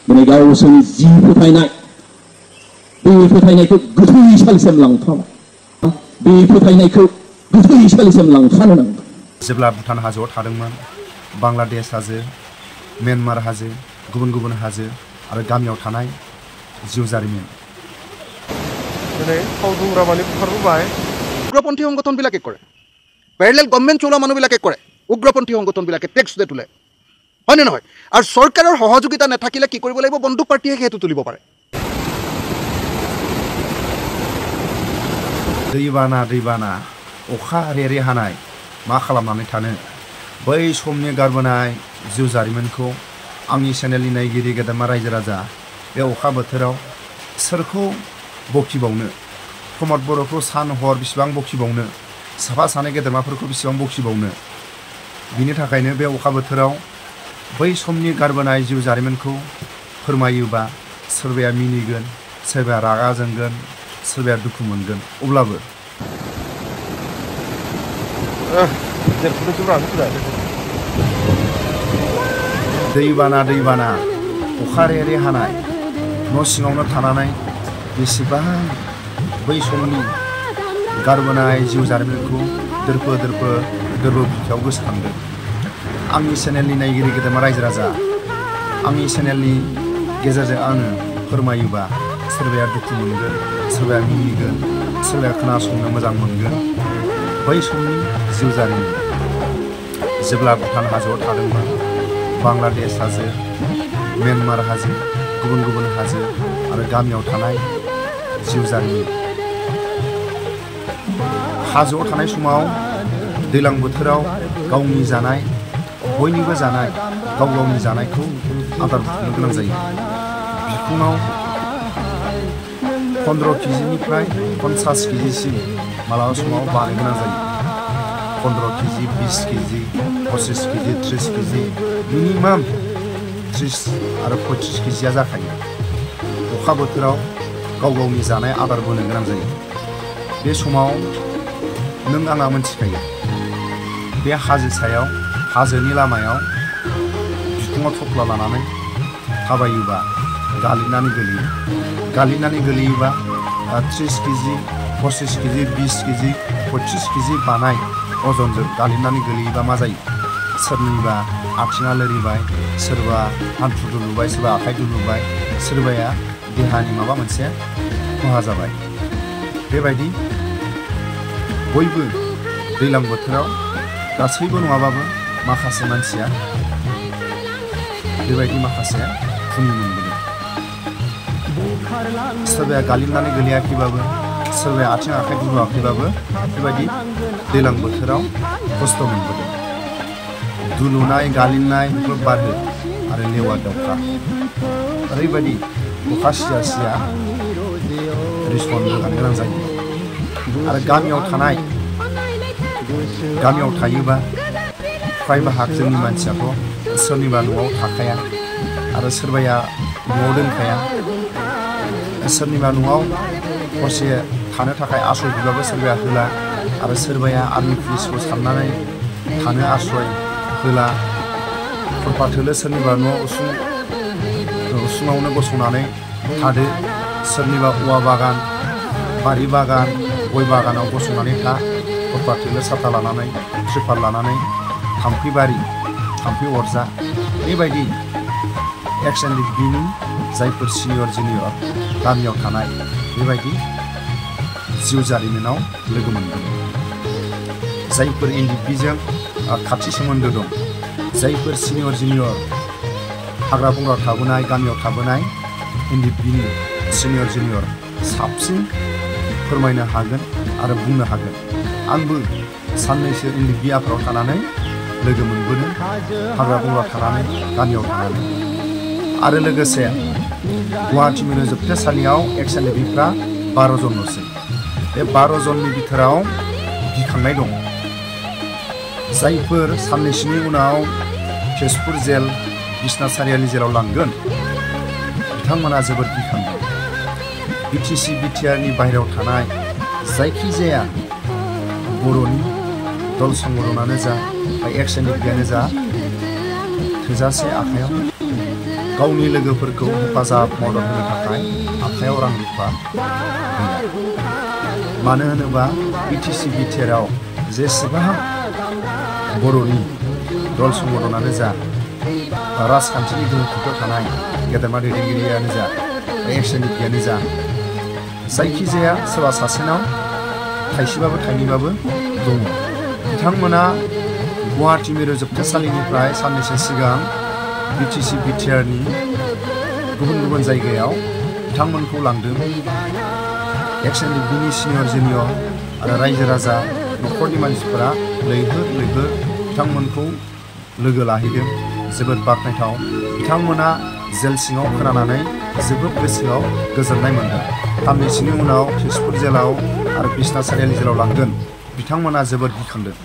दिनै गावसोरनि जि फोथायनाय बे फोथायनायखौ गोथै सालिसिम लांफाबाय बे फोथायनायखौ गोथै सालिसिम लांफानो नांगौ जेब्ला भुटान हाजोआव थादोंमोन बांलादेश हाजो म्यानमार हाजो गुबुन गुबुन हाजो आरो गामियाव थानाय जिउ जारिमिन दिनै फावदुंग्रा माने बुखारबोबाय उग्रपन्थी সংগঠনবিলাকে কৰে প্যারালাল গভর্নমেন্ট চলোৱা মানুহবিলাকে কৰে উগ্ৰপন্থী সংগঠনবিলাকে টেক্স দে তোলে হয় নে নহয় আৰু চৰকাৰৰ সহযোগিতা নাথাকিলে কি কৰিব লাগিব বন্দুক পাৰ্টিয়ে হেতু তুলিব পাৰে दैबाना अखा रे हानाय मा खालामनानै थानो बै समनि गारबोनाय जिउ जारिमिनखौ आंनि चेनेलनि नायगिरि गेदेमा रायजो राजा बे अखा बोथोराव सोरखौ बखिबावनो प्रमद बर'खौ सान हर बेसेबां बखिबावनो साफा सानै गेदेमाफोरखौ बेसेबां बखिबावनो बिनि थाखायनो बे अखा बोथोराव बै समनि गारबोनाय जिउ जारिमिनखौ फोरमायोबा सोरबाया मिनिगोन सोरबाया रागा जोंगोन सोरबाया दुखु मोनगोन अब्लाबो दैबाना अखा रे हानाय न' सिङावनो थानानै बेसेबां बै समनि गारबोनाय जिउ जारिमिनखौ दोरफो बिखायाव गोसोखांदों आंनि चेनेलनि नायगिरि गेदेमा रायजो राजा आंनि चेनेलनि गेजेरजों आङो फोरमायोबा सोरबाया दुखु मोनगोन सोरबाया मिनिगोन सोरबाया खोनासंनो मोजां मोनगोन बै समनि जिउ जारिमिन जेब्ला भुटान हाजोआव थादोंमोन बांलादेश हाजो म्यानमार हाजो गुबुन गुबुन हाजो आरो गामियाव थानाय जिउ जारिमिन हाजोआव थानाय समाव दैज्लां बोथोराव गावनि जानाय बयनिबो जानाय गावनि जानायखौ आदार बुथुमनो गोनां जायो बिखुङाव 15 केजिनिफ्राय 50 केजिसिम मालाबा समाव बानो गोनां जायो 15 केजि 20 केजि 25 केजि 30 केजि मिनिमाम 30 आरो 35 केजिया जाखायो अखा बोथोराव गावनि जानाय आदार बोनो गोनां जायो बे समाव नों आंहा मोनथिखायो बे हाजो सायाव हाजोनि लामायाव बिखुङाव थफ्ला लानानै थाबायोबा गालिनानै गोलैयोबा 30 केजि 25 केजि 20 केजि 25 केजि बानाय अजनजों गालिनानै गोलैयोबा मा जायो सोरनिबा आथिङा लोरिबाय सोरबा हान्थु दुलुबाय सोरबा आखाइ दुलुबाय सोरबाया देहानि माबा मोनसे खहा जाबाय बेबायदि बयबो दैज्लां बोथोराव गासैबो नङाबाबो माखासे मानसिया बेबायदि माखासे खुनि मोनबोदों सोरबाया गालिनानै गोलैयाखैबाबो सोरबाया आथिं आखाइ दुलुआखैबाबो बेबायदि दैज्लां बोथोराव खस्थ' मोनबोदों दुलुनाय गालिनाय बेफोर बारहो आरो लेवा दाउखा ओरैबायदि अखा सिया रिस्पन्ड होनो गोनां जायो आरो गामियाव थायोबा फ्राय बाहाग जोंनि मानसियाथ' सोरनिबा न'आव थाखाया आरो सोरबाया न'आव दोनखाया सोरनिबा न'आव हरसे थानो थाखाय आश्रय बिबाबो सोरबाया होला आरो सोरबाया आर्मि पुलिसखौ साननानै थानो आश्रय होला फुटपाथ थोलो सोरनिबा न' उसुङावनो गसंनानै थादो सोरनिबा औवा बागान बारि बागान गय बागानाव गसंनानै था फुटपाथ थोलो साथा लानानै ट्रिपाल लानानै थाम्फै अरजा बेबायदि एक्स एन डि बिनि जायफोर सिनियर जुनियर गामियाव थानाय बेबायदि जिउ जारिमिनाव लोगो मोनबोदों जायफोर एन डि बिजों खाथि सोमोन्दो दं जायफोर सिनियर जुनियर हाग्रा बंग्रा थाबोनाय गामियाव थाबोनाय एन डि बिनि सिनियर जुनियर साबसिन फोरमायनो हागोन आरो बुंनो हागोन आंबो साननैसो एन डि बि आफादाव थानानै लोगो मोनबोदों हाग्रा बंग्रा थानानै गामियाव थानानै आरो लोगोसे गुवाहाटी मिरु जोबथेसालियाव एक्स एन डि बिफ्रा 12 जनल'सै बे 12 जननि बिथोराव गिखांनाय दं जायफोर साननैसोनि उनाव तेजपुर जेल बिसनाथ सारियालि जेलाव लांगोन बिथांमोना जोबोद गिखांदों बिटिसि बिटिआरनि बाहेरायाव थानाय जायखिजाया बर'नि दल संगठनानो जा बा एक्स एन डि बिआनो जा थोजासे आखायाव गावनि लोगोफोरखौ हेफाजाब मदद होनो थाखाय आखायाव रां रुफा गैया। मानो होनोबा बिटिसि बिटिआरआव जेसेबां बर'नि दल संगठनानो जा राजखान्थिनि गोहो खिथायाव थानाय गेदेमा दैदेनगिरियानो जा एसएनडिपिआनो जा जायखिजाया सोरबा सासेनाव थाइसेबाबो थाइनैबाबो दङ। बिथांमोना गुवाहाटि मिरु जोबथेसालिनिफ्राय साननैसो सिगां बिटिसि बिटिआरनि गुबुन गुबुन जायगायाव बिथांमोनखौ लांदों। एक्सएनडिपिनि सिनियर जुनियर आरो रायजो राजा न'खरनि मानसिफोरा लैहोर लैहोर बिथांमोनखौ लोगो लाहैदों। जोबोद बाख्नायथाव। बिथांमोना जेल सिङाव खोनानानै जोबोद गोसोआव गोजोननाय मोनदों। साननैसोनि उनाव तेजपुर जेलाव आरो बिसनाथ सारियालि जेलाव लांगोन। बिथांमोना जोबोद गिखांदों।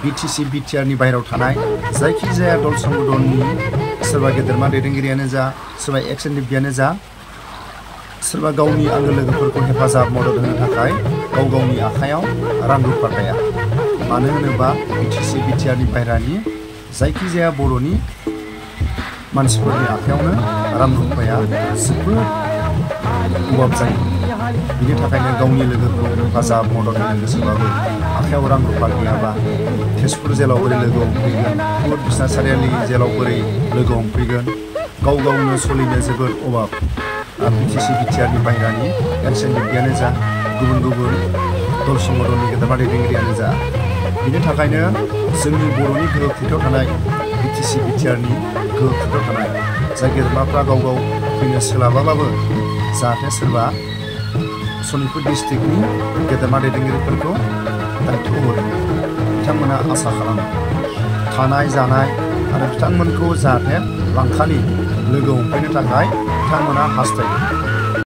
बिटिसि बिटिआरनि बाहेरायाव थानाय जायखिजाया दल संगठननि सोरबा गेदेरमा दैदेनगिरियानो जा सोरबा एक्सएनडिपिआनो जा सोरबा गावनि आंगो लोगोफोरखौ हेफाजाब मदद होनो थाखाय गाव गावनि आखायाव रां रुफा थाया। मानो होनोबा बिटिसि बिटिआरनि बाहेरानि जायखिजाया बर'नि मानसिफोरनि आखायावनो रां रुफाया जोबोद अभाब जायो। बिनि थाखायनो गावनि लोगोखौ हेफाजाब मदद होनो गोसोबाबो आखायाव रां रुफा गैयाबा तेजपुर जेलाव बोरै लोगो हमफैगोन, बिसनाथ सारियालि जेलाव बोरै लोगो हमफैगोन, गाव गावनो सोलिनो जोबोद अभाब। बिटिसि बिटिआरनि बाहेरानि एसएनडिपिआनो जा गुबुन गुबुन दल संगठननि गेदेमा दैदेनगिरियानो जा बिनि थाखायनो जोंनि बर'नि गोहो खिथायाव थानाय बिटिसि बिटिआरनि गोहो खिथायाव थानाय जाय गेदेमाफ्रा गाव गाव फैनो सोलाबाबाबो जाहाथे सोरबा सनितपुर डिस्ट्रिक्टनि गेदेमा दैदेनगिरिफोरखौ दायित्व हरो। बिथांमोना आसा खालामो थानाय जानाय आरो बिथांमोनखौ जाहाथे लांखालि लोगो हमफैनो थाखाय बिथांमोना हास्थायो।